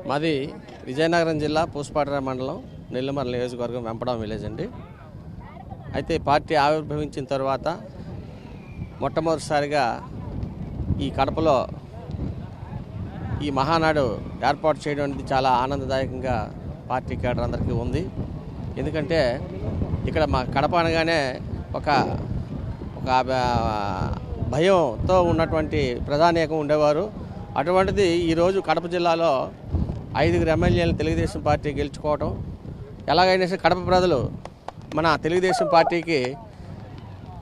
మాది విజయనగరం జిల్లా పూసపాటిర మండలం నెల్లిమర్ల నియోజకవర్గం వెంపడం విలేజ్ అండి. అయితే పార్టీ ఆవిర్భవించిన తర్వాత మొట్టమొదటిసారిగా ఈ కడపలో ఈ మహానాడు ఏర్పాటు చేయడం అనేది చాలా ఆనందదాయకంగా పార్టీ కేడర్ అందరికీ ఉంది. ఎందుకంటే ఇక్కడ మా కడప అనగానే ఒక భయంతో ఉన్నటువంటి ప్రధానికం ఉండేవారు. అటువంటిది ఈరోజు కడప జిల్లాలో 5 ఎమ్మెల్యేలను తెలుగుదేశం పార్టీ గెలుచుకోవడం, ఎలాగైనా సరే కడప ప్రజలు మన తెలుగుదేశం పార్టీకి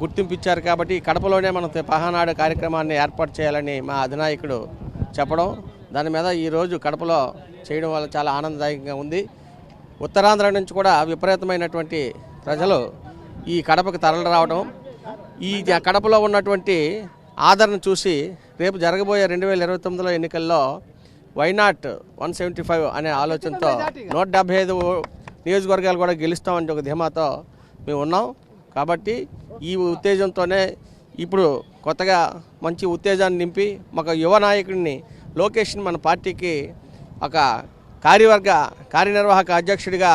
గుర్తింపు ఇచ్చారు కాబట్టి కడపలోనే మనం మహానాడు కార్యక్రమాన్ని ఏర్పాటు చేయాలని మా అధినాయకుడు చెప్పడం, దాని మీద ఈరోజు కడపలో చేయడం వల్ల చాలా ఆనందదాయకంగా ఉంది. ఉత్తరాంధ్ర నుంచి కూడా విపరీతమైనటువంటి ప్రజలు ఈ కడపకు తరలి రావడం, ఈ కడపలో ఉన్నటువంటి ఆదరణ చూసి రేపు జరగబోయే 2029 ఎన్నికల్లో వైనాట్ 175 అనే ఆలోచనతో 175 నియోజకవర్గాలు కూడా గెలుస్తామని ఒక ధీమాతో మేము ఉన్నాం. కాబట్టి ఈ ఉత్తేజంతోనే ఇప్పుడు కొత్తగా మంచి ఉత్తేజాన్ని నింపి ఒక యువ నాయకుడిని లోకేష్ని మన పార్టీకి ఒక కార్యనిర్వాహక అధ్యక్షుడిగా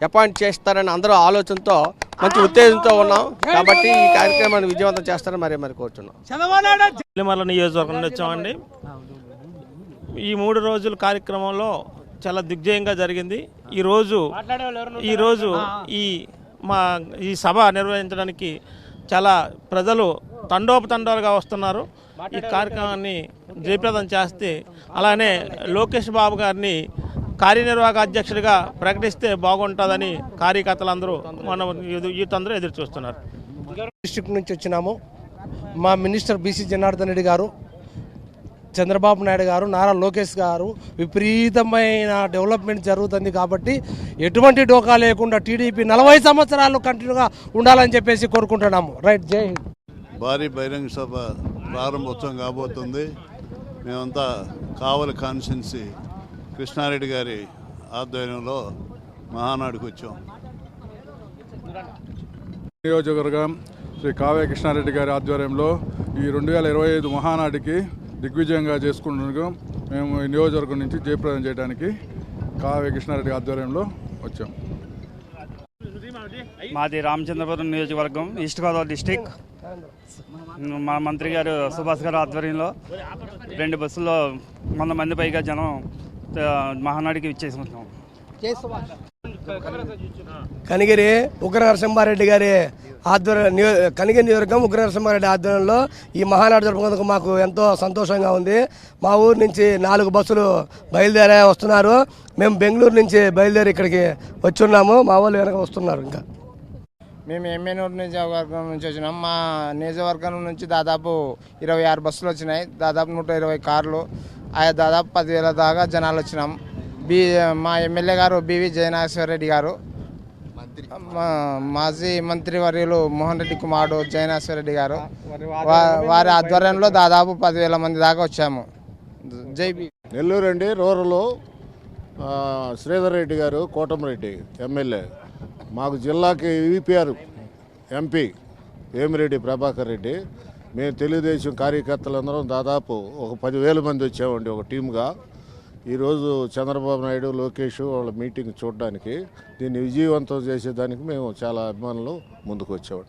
అపాయింట్ చేస్తారని అందరూ ఆలోచనతో మంచి ఉత్తేజంతో ఉన్నాం. కాబట్టి ఈ కార్యక్రమాన్ని విజయవంతం చేస్తారని మరి కోరుతున్నాం. నెల్లిమర్ల నియోజకవర్గం నుండి వచ్చామండి. ఈ 3 రోజుల కార్యక్రమంలో చాలా దిగ్విజయంగా జరిగింది. ఈరోజు ఈ సభ నిర్వహించడానికి చాలా ప్రజలు తండోపతండాలుగా వస్తున్నారు. ఈ కార్యక్రమాన్ని జయప్రదం చేస్తే అలానే లోకేష్ బాబు గారిని కార్యనిర్వాహక అధ్యక్షుడిగా ప్రకటిస్తే బాగుంటుందని కార్యకర్తలందరూ అందరూ ఎదురు చూస్తున్నారు. డిస్ట్రిక్ట్ నుంచి వచ్చినాము. మా మినిస్టర్ బీసీ జనార్దన్ రెడ్డి గారు, చంద్రబాబు నాయుడు గారు, నారా లోకేష్ గారు విపరీతమైన డెవలప్మెంట్ జరుగుతుంది కాబట్టి ఎటువంటి డోకా లేకుండా టీడీపీ 40 సంవత్సరాలు కంటిన్యూగా ఉండాలని చెప్పేసి కోరుకుంటున్నాము. రైట్, జై హింద్. భారీ బహిరంగ సభ ప్రారంభోత్సవం కాబోతుంది. మేమంతా కావలి కాన్స్టిట్యున్సీ కృష్ణారెడ్డి గారి ఆధ్వర్యంలో మహానాడుకు వచ్చాం. నియోజకవర్గం శ్రీ కావ్య కృష్ణారెడ్డి గారి ఆధ్వర్యంలో ఈ 2025 మహానాటికి దిగ్విజయంగా చేసుకుంటున్నాం. మేము ఈ నియోజకవర్గం నుంచి జయప్రదం చేయడానికి కావ్య కృష్ణారెడ్డి ఆధ్వర్యంలో వచ్చాం. మాది రామచంద్రపురం నియోజకవర్గం, ఈస్ట్ గోదావరి డిస్టిక్. మా మంత్రి గారు సుభాష్ గారి ఆధ్వర్యంలో 2 బస్సుల్లో 100 మంది పైగా జనం మహానాడికి ఇచ్చేసుకుంటున్నాం. కనిగిరి ఉగ్ర నరసింహారెడ్డి గారి కనిగిరి నియోజకవర్గం ఉగ్ర నరసింహారెడ్డి ఆధ్వర్యంలో ఈ మహానాడు జరుపుకున్నందుకు మాకు ఎంతో సంతోషంగా ఉంది. మా ఊరు నుంచి 4 బస్సులు బయలుదేరే వస్తున్నారు. మేము బెంగళూరు నుంచి బయలుదేరి ఇక్కడికి వచ్చి ఉన్నాము. మా వాళ్ళు వెనక వస్తున్నారు. ఇంకా మేము ఎమ్మెనూరు నియోజకవర్గం నుంచి వచ్చినాం. మా నియోజకవర్గం నుంచి దాదాపు 26 బస్సులు వచ్చినాయి, దాదాపు 120 కార్లు, దాదాపు 10,000 దాకా జనాలు వచ్చినాం. మా ఎమ్మెల్యే గారు బివి జయనాశ్వరరెడ్డి గారు, మాజీ మంత్రివర్యులు మోహన్ రెడ్డి కుమారుడు జయనాశ్వరరెడ్డి గారు, వారి ఆధ్వర్యంలో దాదాపు 10,000 మంది దాకా వచ్చాము. జైబీ. నెల్లూరు అండి, రూరల్ శ్రీధర్ రెడ్డి గారు, కోటమిరెడ్డి ఎమ్మెల్యే, మాకు జిల్లాకి విపిఆర్ ఎంపీ వేమిరెడ్డి ప్రభాకర్ రెడ్డి, మేము తెలుగుదేశం కార్యకర్తలందరం దాదాపు ఒక 10,000 మంది వచ్చామండి ఒక టీమ్గా. ఈరోజు చంద్రబాబు నాయుడు, లోకేష్ వాళ్ళ మీటింగ్ చూడడానికి, దీన్ని విజయవంతం చేసేదానికి మేము చాలా అభిమానులు ముందుకు వచ్చామండి.